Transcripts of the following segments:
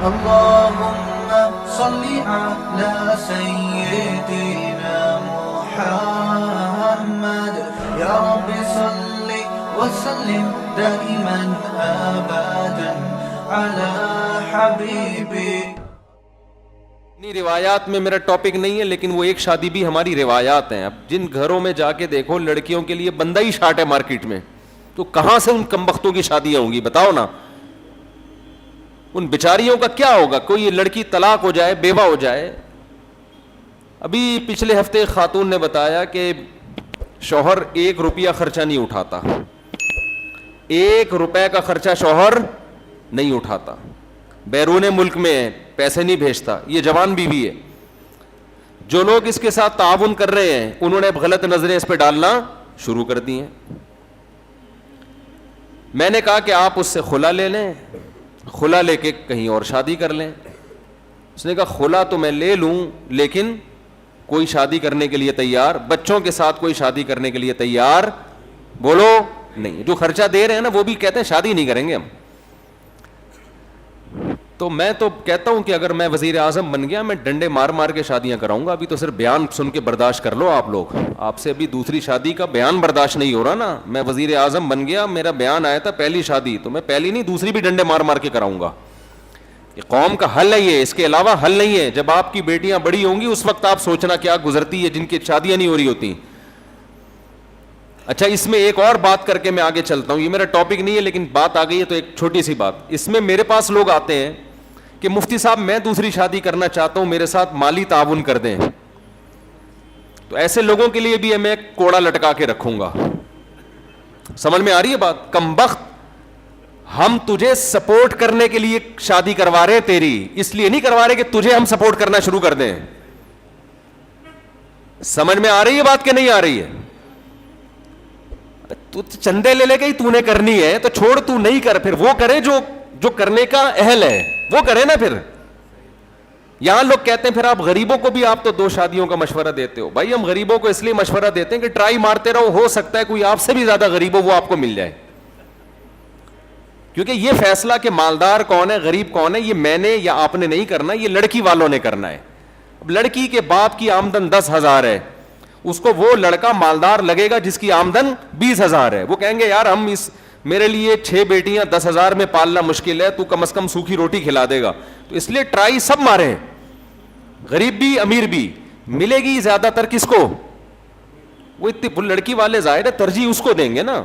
اللهم صل على سيدنا محمد يا رب صل وسلم دائما ابدا على حبيبي. روایات میں میرا ٹاپک نہیں ہے، لیکن وہ ایک شادی بھی ہماری روایات ہیں. اب جن گھروں میں جا کے دیکھو لڑکیوں کے لیے بندہ ہی شارٹ ہے مارکیٹ میں، تو کہاں سے ان کمبختوں کی شادیاں ہوں گی بتاؤ نا. ان بیچاریوں کا کیا ہوگا؟ کوئی لڑکی طلاق ہو جائے، بیوہ ہو جائے. ابھی پچھلے ہفتے خاتون نے بتایا کہ شوہر 1 روپیہ خرچہ نہیں اٹھاتا، 1 روپے کا خرچہ شوہر نہیں اٹھاتا، بیرون ملک میں ہے، پیسے نہیں بھیجتا. یہ جوان بیوی ہے. جو لوگ اس کے ساتھ تعاون کر رہے ہیں انہوں نے غلط نظریں اس پہ ڈالنا شروع کر دی ہیں. میں نے کہا کہ آپ اس سے خلا لے لیں، خلا لے کے کہیں اور شادی کر لیں. اس نے کہا خلا تو میں لے لوں لیکن کوئی شادی کرنے کے لیے تیار، بچوں کے ساتھ کوئی شادی کرنے کے لیے تیار بولو نہیں. جو خرچہ دے رہے ہیں نا وہ بھی کہتے ہیں شادی نہیں کریں گے ہم. تو میں تو کہتا ہوں کہ اگر میں وزیر اعظم بن گیا میں ڈنڈے مار مار کے شادیاں کراؤں گا. ابھی تو صرف بیان سن کے برداشت کر لو آپ لوگ. آپ سے ابھی دوسری شادی کا بیان برداشت نہیں ہو رہا نا. میں وزیر اعظم بن گیا، میرا بیان آیا تھا پہلی شادی، تو میں پہلی نہیں دوسری بھی ڈنڈے مار مار کے کراؤں گا. یہ قوم کا حل ہے، یہ اس کے علاوہ حل نہیں ہے. جب آپ کی بیٹیاں بڑی ہوں گی اس وقت آپ سوچنا کیا گزرتی ہے جن کی شادیاں نہیں ہو رہی ہوتی. اچھا اس میں ایک اور بات کر کے میں آگے چلتا ہوں. یہ میرا ٹاپک نہیں ہے لیکن بات آ گئی ہے تو ایک چھوٹی سی بات. اس میں میرے پاس لوگ آتے ہیں کہ مفتی صاحب میں دوسری شادی کرنا چاہتا ہوں، میرے ساتھ مالی تعاون کر دیں. تو ایسے لوگوں کے لیے بھی میں کوڑا لٹکا کے رکھوں گا. سمجھ میں آ رہی ہے بات؟ کمبخت، ہم تجھے سپورٹ کرنے کے لیے شادی کروا رہے ہیں تیری، اس لیے نہیں کروا رہے کہ تجھے ہم سپورٹ کرنا شروع کر دیں. سمجھ میں آ رہی ہے بات کہ نہیں آ رہی ہے؟ تو چندے لے لے کے ہی تو نے کرنی ہے تو چھوڑ، تو نہیں کر، پھر وہ کرے جو کرنے کا اہل ہے وہ کرے نا. پھر یہاں لوگ کہتے ہیں پھر آپ غریبوں کو بھی آپ تو 2 شادیوں کا مشورہ دیتے ہو. بھائی ہم غریبوں کو اس لیے مشورہ دیتے ہیں کہ ٹرائی مارتے رہو، ہو سکتا ہے کوئی آپ سے بھی زیادہ غریب ہو وہ آپ کو مل جائے. کیونکہ یہ فیصلہ کہ مالدار کون ہے غریب کون ہے یہ میں نے یا آپ نے نہیں کرنا، یہ لڑکی والوں نے کرنا ہے. اب لڑکی کے باپ کی آمدن 10,000 ہے، اس کو وہ لڑکا مالدار لگے گا جس کی آمدن 20,000 ہے. وہ کہیں گے یار ہم میرے لیے 6 بیٹیاں 10,000 میں پالنا مشکل ہے، تو کم از کم سوکھی روٹی کھلا دے گا. تو اس لیے ٹرائی سب مارے، غریب بھی امیر بھی. ملے گی زیادہ تر کس کو؟ وہ اتنی لڑکی والے ظاہر ہے ترجیح اس کو دیں گے نا.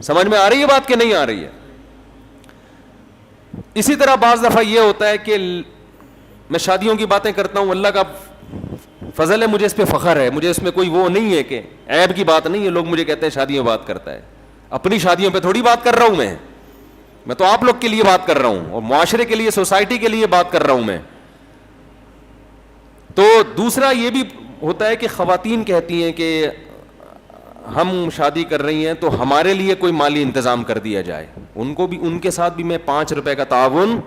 سمجھ میں آ رہی ہے بات کہ نہیں آ رہی ہے؟ اسی طرح بعض دفعہ یہ ہوتا ہے کہ میں شادیوں کی باتیں کرتا ہوں، اللہ کا فضل ہے، مجھے اس پہ فخر ہے، مجھے اس میں کوئی وہ نہیں ہے کہ عیب کی بات نہیں ہے. لوگ مجھے کہتے ہیں شادیوں بات کرتا ہے، اپنی شادیوں پہ تھوڑی بات کر رہا ہوں میں تو آپ لوگ کے لیے بات کر رہا ہوں اور معاشرے کے لیے، سوسائٹی کے لیے بات کر رہا ہوں میں. تو دوسرا یہ بھی ہوتا ہے کہ خواتین کہتی ہیں کہ ہم شادی کر رہی ہیں تو ہمارے لیے کوئی مالی انتظام کر دیا جائے. ان کو بھی، ان کے ساتھ بھی میں 5 روپے کا تعاون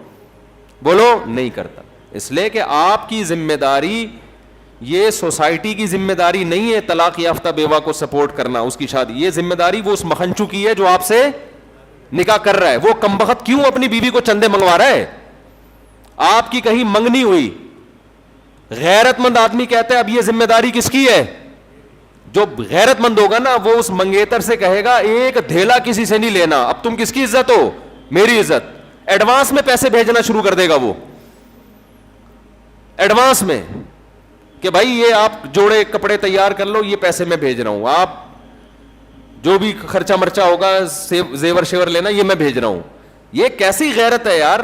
بولو نہیں کرتا. اس لیے کہ آپ کی ذمہ داری، یہ سوسائٹی کی ذمہ داری نہیں ہے طلاق یافتہ بیوہ کو سپورٹ کرنا اس کی شادی. یہ ذمہ داری وہ اس مکھنچو کی ہے جو آپ سے نکاح کر رہا ہے. وہ کمبخت کیوں اپنی بیوی کو چندے منگوا رہا ہے؟ آپ کی کہیں منگنی ہوئی. غیرت مند آدمی کہتا ہے اب یہ ذمہ داری کس کی ہے؟ جو غیرت مند ہوگا نا وہ اس منگیتر سے کہے گا ایک دھیلا کسی سے نہیں لینا، اب تم کس کی عزت ہو؟ میری عزت. ایڈوانس میں پیسے بھیجنا شروع کر دے گا وہ، ایڈوانس میں کہ بھائی یہ آپ جوڑے کپڑے تیار کر لو، یہ پیسے میں بھیج رہا ہوں، آپ جو بھی خرچہ مرچہ ہوگا زیور شیور لینا یہ میں بھیج رہا ہوں. یہ کیسی غیرت ہے یار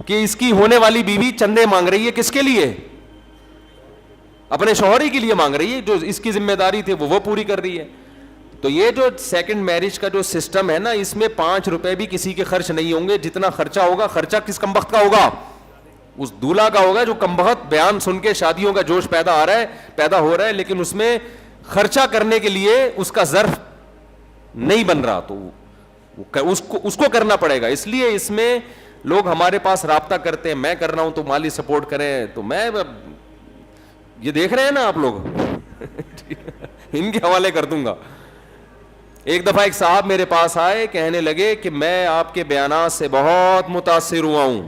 کہ اس کی ہونے والی بیوی چندے مانگ رہی ہے کس کے لیے؟ اپنے شوہر ہی کے لیے مانگ رہی ہے، جو اس کی ذمہ داری تھی وہ پوری کر رہی ہے. تو یہ جو سیکنڈ میرج کا جو سسٹم ہے نا، اس میں 5 روپے بھی کسی کے خرچ نہیں ہوں گے. جتنا خرچہ ہوگا، خرچہ کس کمبخت کا ہوگا؟ اس دولہا کا ہوگا جو کمبخت بیان سن کے شادیوں کا جوش پیدا ہو رہا ہے لیکن اس میں خرچہ کرنے کے لیے اس کا ظرف نہیں بن رہا، تو اس کو کرنا پڑے گا. اس لیے اس میں لوگ ہمارے پاس رابطہ کرتے ہیں، میں کر رہا ہوں تو مالی سپورٹ کریں. تو میں یہ دیکھ رہے ہیں نا آپ لوگ ان کے حوالے کر دوں گا. ایک دفعہ ایک صاحب میرے پاس آئے، کہنے لگے کہ میں آپ کے بیانات سے بہت متاثر ہوا ہوں.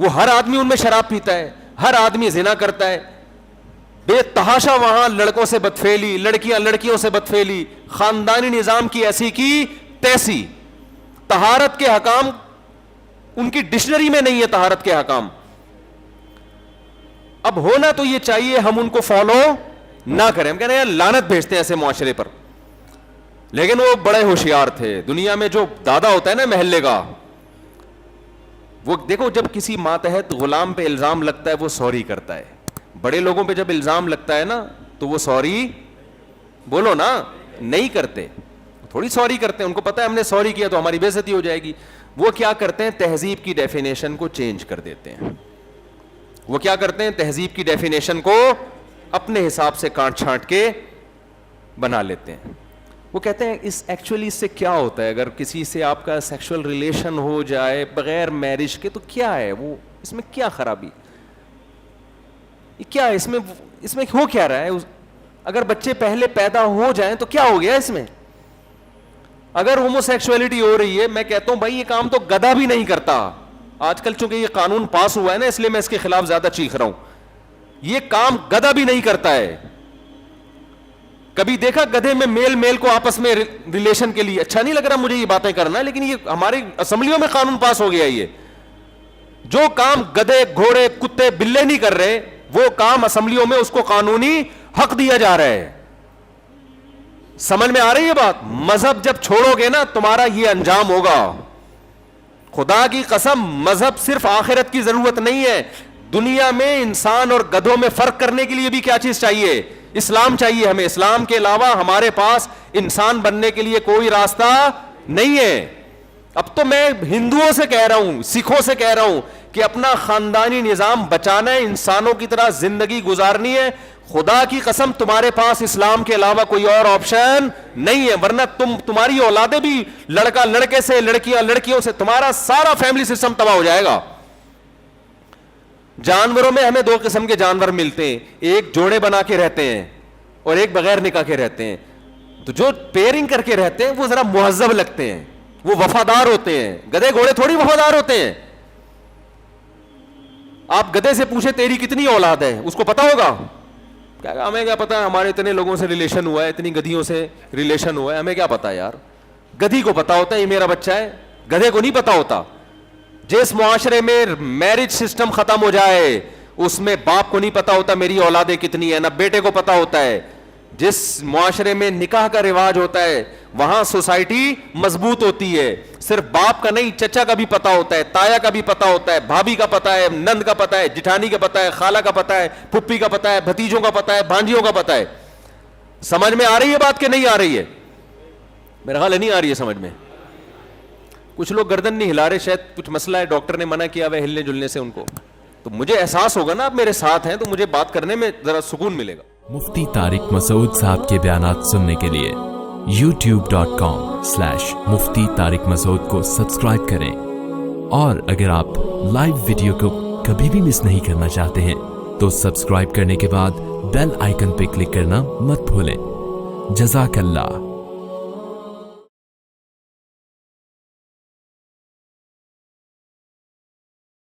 وہ ہر آدمی ان میں شراب پیتا ہے, ہر آدمی زنا کرتا ہے, بے تحاشا وہاں لڑکوں سے بدفعلی, لڑکیاں لڑکیوں سے بدفعلی, خاندانی نظام کی ایسی کی تیسی. طہارت کے حکام ان کی ڈکشنری میں نہیں ہے, طہارت کے حکام. اب ہونا تو یہ چاہیے ہم ان کو فالو نہ کریں. ہم کہہ رہے ہیں لعنت بھیجتے ہیں ایسے معاشرے پر, لیکن وہ بڑے ہوشیار تھے. دنیا میں جو دادا ہوتا ہے نا محلے کا, وہ دیکھو جب کسی ماتحت غلام پہ الزام لگتا ہے وہ سوری کرتا ہے. بڑے لوگوں پہ جب الزام لگتا ہے نا تو وہ سوری بولو نا نہیں کرتے, تھوڑی سوری کرتے ہیں. ان کو پتا ہے ہم نے سوری کیا تو ہماری بے عزتی ہو جائے گی. وہ کیا کرتے ہیں, تہذیب کی ڈیفینیشن کو چینج کر دیتے ہیں. وہ کیا کرتے ہیں, تہذیب کی ڈیفینیشن کو اپنے حساب سے کاٹ چھانٹ کے بنا لیتے ہیں. وہ کہتے ہیں ایکچولی اس سے کیا ہوتا ہے, اگر کسی سے آپ کا سیکشل ریلیشن ہو جائے بغیر میرج کے تو کیا ہے, وہ اس میں کیا خرابی, کیا اس میں ہو کیا رہا ہے. اگر بچے پہلے پیدا ہو جائیں تو کیا ہو گیا اس میں. اگر ہومو سیکشولیٹی ہو رہی ہے, میں کہتا ہوں بھائی یہ کام تو گدھا بھی نہیں کرتا. آج کل چونکہ یہ قانون پاس ہوا ہے نا, اس لیے میں اس کے خلاف زیادہ چیخ رہا ہوں. یہ کام گدھا بھی نہیں کرتا ہے. کبھی دیکھا گدھے میں میل کو آپس میں ریلیشن کے لیے اچھا نہیں لگ رہا مجھے یہ باتیں کرنا, لیکن یہ ہماری اسمبلیوں میں قانون پاس ہو گیا. یہ جو کام گدھے گھوڑے کتے بلے نہیں کر رہے, وہ کام اسمبلیوں میں اس کو قانونی حق دیا جا رہا ہے. سمجھ میں آ رہی ہے بات. مذہب جب چھوڑو گے نا تمہارا یہ انجام ہوگا. خدا کی قسم, مذہب صرف آخرت کی ضرورت نہیں ہے. دنیا میں انسان اور گدھوں میں فرق کرنے کے لیے بھی کیا چیز چاہیے, اسلام چاہیے ہمیں. اسلام کے علاوہ ہمارے پاس انسان بننے کے لیے کوئی راستہ نہیں ہے. اب تو میں ہندوؤں سے کہہ رہا ہوں, سکھوں سے کہہ رہا ہوں کہ اپنا خاندانی نظام بچانا ہے, انسانوں کی طرح زندگی گزارنی ہے. خدا کی قسم تمہارے پاس اسلام کے علاوہ کوئی اور آپشن نہیں ہے, ورنہ تمہاری اولادیں بھی لڑکا لڑکے سے, لڑکیاں لڑکیوں سے, تمہارا سارا فیملی سسٹم تباہ ہو جائے گا. جانوروں میں ہمیں دو قسم کے جانور ملتے ہیں, ایک جوڑے بنا کے رہتے ہیں اور ایک بغیر نکاح کے رہتے ہیں. تو جو پیئرنگ کر کے رہتے ہیں وہ ذرا مہذب لگتے ہیں, وہ وفادار ہوتے ہیں. گدھے گھوڑے تھوڑی وفادار ہوتے ہیں. آپ گدھے سے پوچھیں تیری کتنی اولاد ہے, اس کو پتا ہوگا. ہمیں کیا پتا, ہمارے اتنے لوگوں سے ریلیشن ہوا ہے, اتنی گدھیوں سے ریلیشن ہوا ہے, ہمیں کیا پتا یار. گدھی کو پتا ہوتا ہے یہ میرا بچہ ہے, گدھے کو نہیں پتا ہوتا. جس معاشرے میں میرج سسٹم ختم ہو جائے اس میں باپ کو نہیں پتا ہوتا میری اولادیں کتنی ہیں, نہ بیٹے کو پتا ہوتا ہے. جس معاشرے میں نکاح کا رواج ہوتا ہے وہاں سوسائٹی مضبوط ہوتی ہے. صرف باپ کا نہیں, چچا کا بھی پتا ہوتا ہے, تایا کا بھی پتا ہوتا ہے, بھابھی کا پتا ہے, نند کا پتا ہے, جٹھانی کا پتا ہے, خالہ کا پتا ہے, پھپھی کا پتا ہے, بھتیجوں کا پتا ہے, بھانجیوں کا پتا ہے. سمجھ میں آ رہی ہے بات کہ نہیں آ رہی ہے؟ میرا خیال ہے نہیں آ رہی ہے سمجھ میں. کچھ لوگ گردن نہیں ہلا رہے, شاید کچھ مسئلہ ہے, ڈاکٹر نے منع کیا ہوا ہے ہلنے جلنے سے ان کو. تو مجھے احساس ہوگا نا آپ میرے ساتھ ہیں تو مجھے بات کرنے میں ذرا سکون ملے گا. مفتی طارق مسعود صاحب کے بیانات سننے کے لیے youtube.com/مفتی طارق مسعود کو سبسکرائب کریں, اور اگر آپ لائیو ویڈیو کو کبھی بھی مس نہیں کرنا چاہتے ہیں تو سبسکرائب کرنے کے بعد بیل آئیکن پہ کلک کرنا مت بھولیں. جزاک اللہ.